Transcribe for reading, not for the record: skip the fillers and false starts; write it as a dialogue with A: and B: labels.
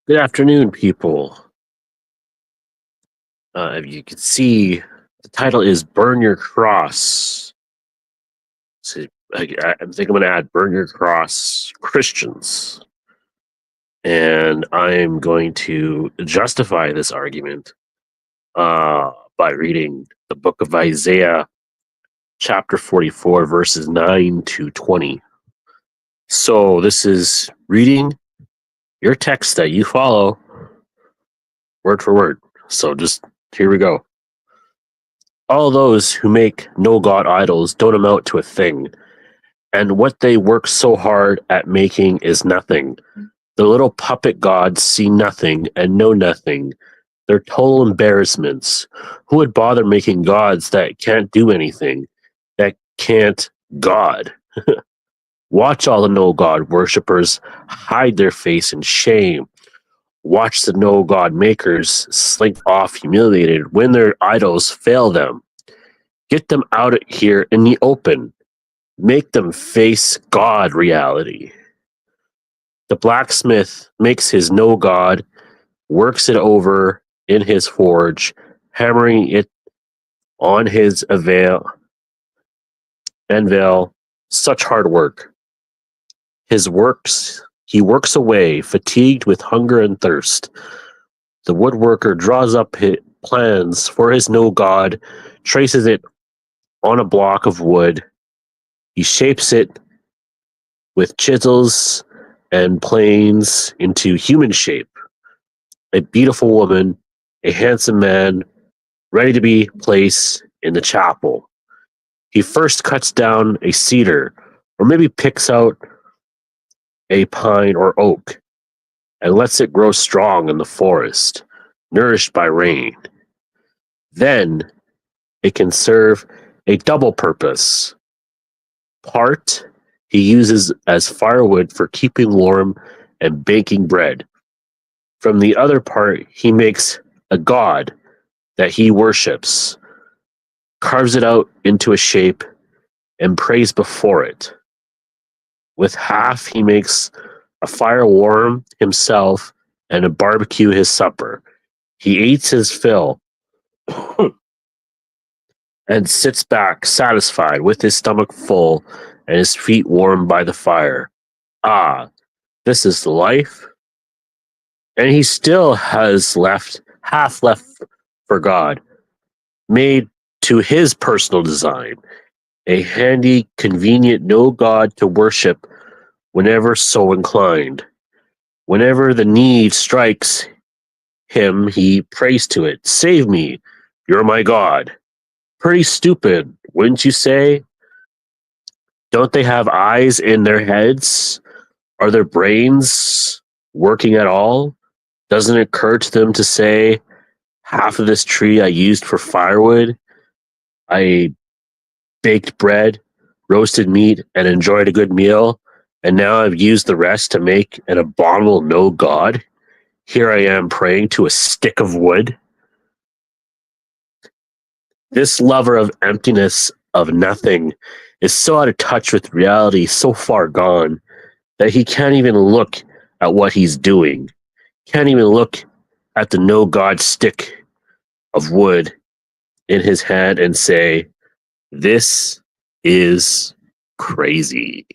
A: Good afternoon, people. If you can see, the title is Burn Your Cross. So I think I'm going to add Burn Your Cross Christians. And I'm going to justify this argument by reading the book of Isaiah, chapter 44, verses 9 to 20. So this is reading your text that you follow word for word. So just here we go. All those who make no god idols don't amount to a thing, and what they work so hard at making is nothing. The little puppet gods see nothing and know nothing. They're total embarrassments. Who would bother making gods that can't do anything, that can't God? Watch all the no god worshippers hide their face in shame. Watch the no god makers slink off humiliated when their idols fail them. Get them out here in the open. Make them face God reality. The blacksmith makes his no God, works it over in his forge, hammering it on his anvil. Such hard work. He works away, fatigued with hunger and thirst. The woodworker draws up his plans for his no God, traces it on a block of wood. He shapes it with chisels and planes into human shape. A beautiful woman, a handsome man, ready to be placed in the chapel. He first cuts down a cedar, or maybe picks out a pine or oak, and lets it grow strong in the forest, nourished by rain. Then it can serve a double purpose. Part he uses as firewood for keeping warm and baking bread. From the other part, he makes a god that he worships, carves it out into a shape, and prays before it. With half, he makes a fire warm himself and a barbecue his supper. He eats his fill and sits back satisfied with his stomach full and his feet warmed by the fire. Ah, this is the life. And he still has half left for God, made to his personal design, a handy, convenient no God to worship whenever so inclined. Whenever the need strikes him, he prays to it. Save me, you're my God. Pretty stupid, wouldn't you say? Don't they have eyes in their heads? Are their brains working at all? Doesn't it occur to them to say, half of this tree I used for firewood? I baked bread, roasted meat, and enjoyed a good meal, and now I've used the rest to make an abominable no God? Here I am praying to a stick of wood. This lover of emptiness, of nothing, is so out of touch with reality, so far gone, that he can't even look at what he's doing. Can't even look at the no God stick of wood in his hand and say, this is crazy.